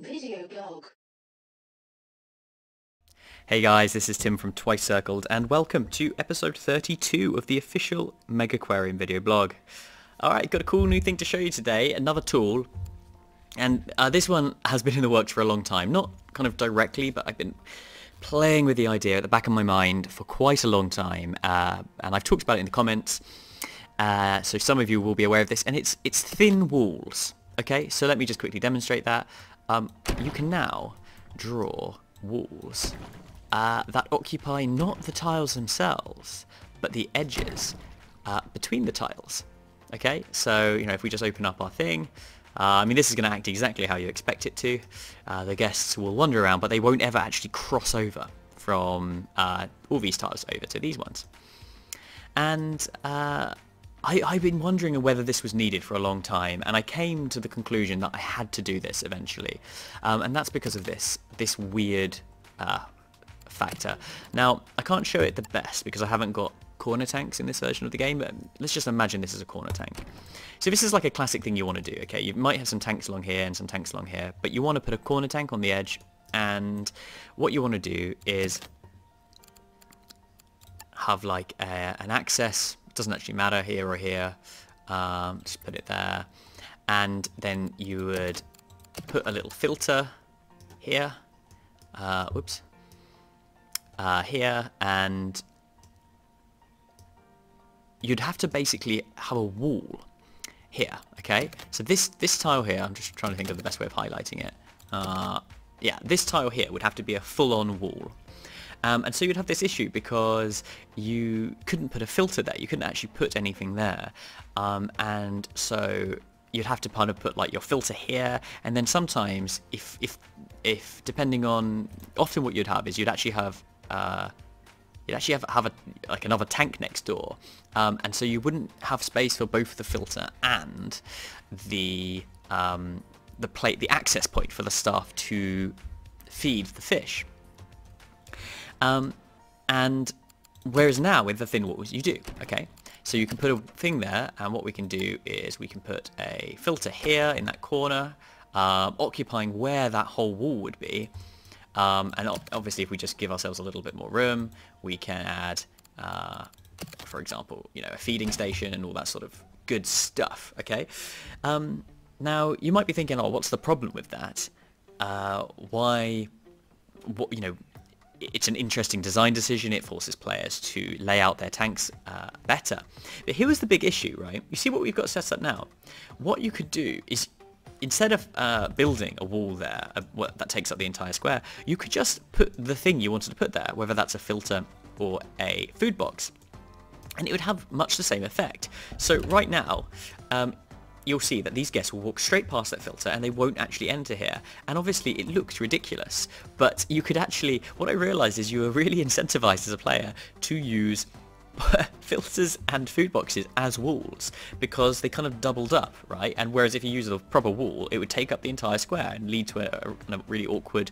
Video blog. Hey guys, this is Tim from Twice Circled, and welcome to episode 32 of the official Megaquarium video blog. Alright, got a cool new thing to show you today, another tool, and this one has been in the works for a long time. Not kind of directly, but I've been playing with the idea at the back of my mind for quite a long time, and I've talked about it in the comments, so some of you will be aware of this, and it's thin walls. Okay, so let me just quickly demonstrate that. You can now draw walls that occupy not the tiles themselves, but the edges between the tiles. Okay, so if we just open up our thing, I mean, this is going to act exactly how you expect it to. The guests will wander around, but they won't ever actually cross over from all these tiles over to these ones. And I've been wondering whether this was needed for a long time, and I came to the conclusion that I had to do this eventually, and that's because of this weird factor. Now, I can't show it the best because I haven't got corner tanks in this version of the game, but let's just imagine this is a corner tank. So this is like a classic thing you want to do, okay? You might have some tanks along here and some tanks along here, but you want to put a corner tank on the edge, and what you want to do is have like an access. It doesn't actually matter here or here. Just put it there, and then you would put a little filter here. Here, and you'd have to basically have a wall here. Okay, so this tile here, I'm just trying to think of the best way of highlighting it. Yeah, this tile here would have to be a full-on wall. And so you'd have this issue because you couldn't put a filter there. You couldn't actually put anything there. And so you'd have to kind of put like your filter here, and then sometimes if depending on, often what you'd have is you'd actually have like another tank next door, and so you wouldn't have space for both the filter and the access point for the staff to feed the fish. And whereas now with the thin walls you do, okay? So you can put a thing there, and what we can do is we can put a filter here in that corner, occupying where that whole wall would be. And obviously if we just give ourselves a little bit more room, we can add, for example, a feeding station and all that sort of good stuff, okay? Now, you might be thinking, oh, what's the problem with that? It's an interesting design decision. It forces players to lay out their tanks better. But here was the big issue, right? You see what we've got set up now? What you could do is, instead of building a wall there that takes up the entire square, you could just put the thing you wanted to put there, whether that's a filter or a food box, and it would have much the same effect. So right now, you'll see that these guests will walk straight past that filter and they won't actually enter here. And obviously it looks ridiculous, but you could actually, what I realized is you were really incentivized as a player to use filters and food boxes as walls, because they kind of doubled up, right? And whereas if you use a proper wall, it would take up the entire square and lead to a really awkward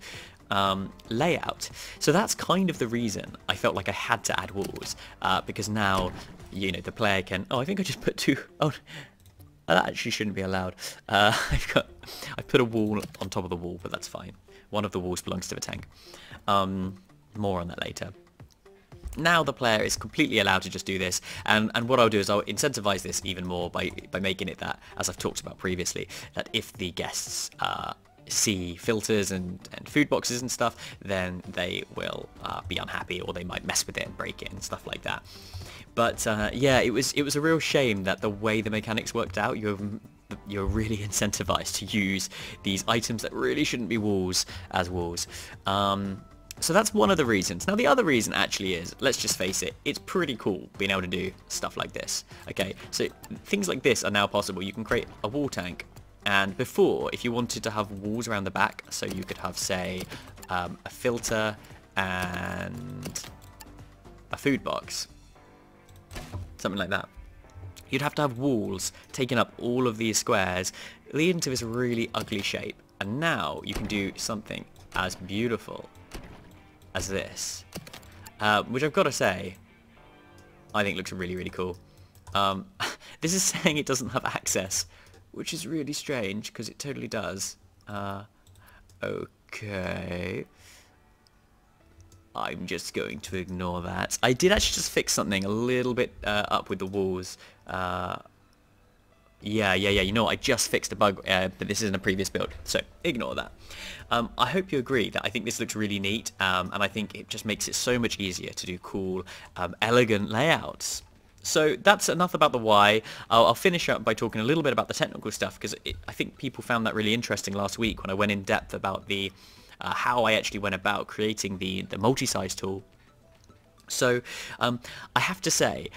layout. So that's kind of the reason I felt like I had to add walls, because now, the player can, oh, I think I just put two, oh, that actually shouldn't be allowed. I put a wall on top of the wall, but that's fine. One of the walls belongs to the tank. More on that later. Now the player is completely allowed to just do this, and what I'll do is I'll incentivize this even more by making it that, as I've talked about previously, that if the guests see filters and food boxes and stuff, then they will be unhappy, or they might mess with it and break it and stuff like that. But yeah, it was a real shame that the way the mechanics worked out, you're really incentivized to use these items that really shouldn't be walls as walls. So that's one of the reasons. Now the other reason actually is, let's just face it, it's pretty cool being able to do stuff like this. Okay, so things like this are now possible. You can create a wall tank, and before, if you wanted to have walls around the back, so you could have, say, a filter and a food box, something like that, you'd have to have walls taking up all of these squares, leading to this really ugly shape. And now you can do something as beautiful as this, which I've got to say, I think looks really, really cool. This is saying it doesn't have access, which is really strange because it totally does. Okay. I'm just going to ignore that. I did actually just fix something a little bit up with the walls. Yeah. You know what? I just fixed a bug, but this isn't a previous build, so ignore that. I hope you agree that I think this looks really neat, and I think it just makes it so much easier to do cool, elegant layouts. So that's enough about the why. I'll finish up by talking a little bit about the technical stuff, because I think people found that really interesting last week when I went in depth about the how I actually went about creating the multi-size tool. So I have to say,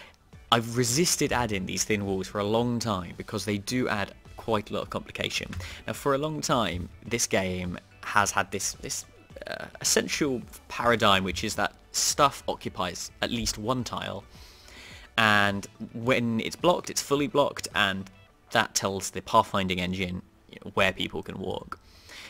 I've resisted adding these thin walls for a long time because they do add quite a lot of complication. Now, for a long time, this game has had this essential paradigm, which is that stuff occupies at least one tile, and when it's blocked, it's fully blocked, and that tells the pathfinding engine, you know, where people can walk.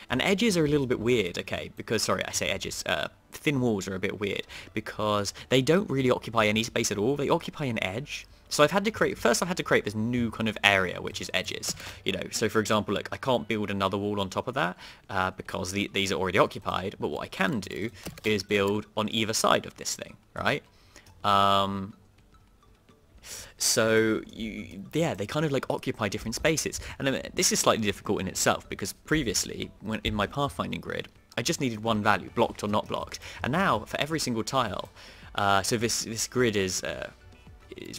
And edges are a little bit weird, okay, because, sorry, I say edges, thin walls are a bit weird, because they don't really occupy any space at all, they occupy an edge. So I've had to create this new kind of area, which is edges, you know. So for example, look, I can't build another wall on top of that, because these are already occupied, but what I can do is build on either side of this thing, right? So yeah, they kind of like occupy different spaces, and then this is slightly difficult in itself because previously, when in my pathfinding grid, I just needed one value, blocked or not blocked, and now for every single tile, so this grid is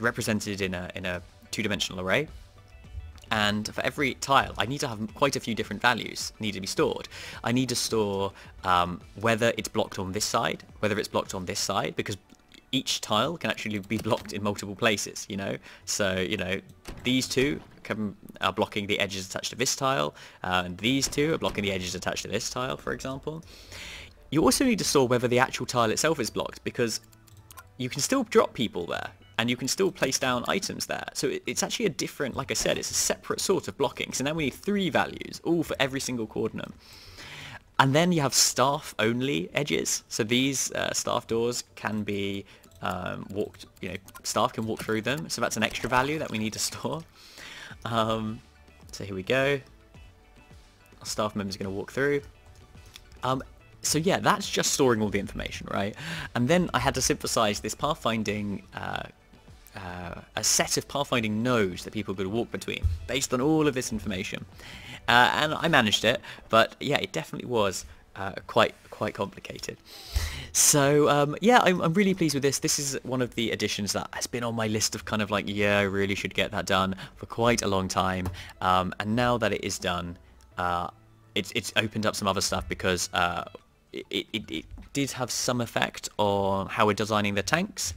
represented in a two-dimensional array, and for every tile I need to have quite a few different values need to be stored. I need to store whether it's blocked on this side, whether it's blocked on this side, because each tile can actually be blocked in multiple places, you know. So, you know, these two are blocking the edges attached to this tile, and these two are blocking the edges attached to this tile, for example. You also need to store whether the actual tile itself is blocked, because you can still drop people there, and you can still place down items there. So it's actually a different, like I said, it's a separate sort of blocking. So now we need 3 values, all for every single coordinate. And then you have staff-only edges. So these staff doors can be walked, you know, staff can walk through them. So that's an extra value that we need to store. So here we go. Our staff member's going to walk through. So yeah, that's just storing all the information, right? And then I had to synthesize this pathfinding, a set of pathfinding nodes that people could walk between based on all of this information. And I managed it, but yeah, it definitely was quite complicated. So yeah, I'm really pleased with this. This is one of the additions that has been on my list of kind of like, yeah, I really should get that done for quite a long time. And now that it is done, it's opened up some other stuff, because it did have some effect on how we're designing the tanks.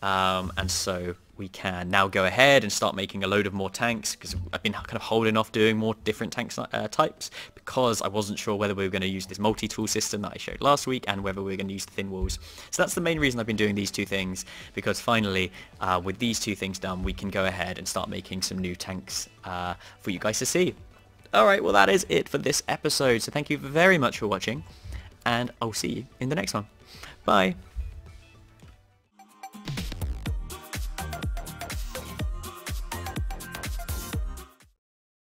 And so we can now go ahead and start making a load of more tanks, because I've been kind of holding off doing more different tank types, because I wasn't sure whether we were going to use this multi-tool system that I showed last week, and whether we were going to use the thin walls. So that's the main reason I've been doing these two things, because finally, with these two things done, we can go ahead and start making some new tanks for you guys to see. Alright, well that is it for this episode, so thank you very much for watching, and I'll see you in the next one. Bye!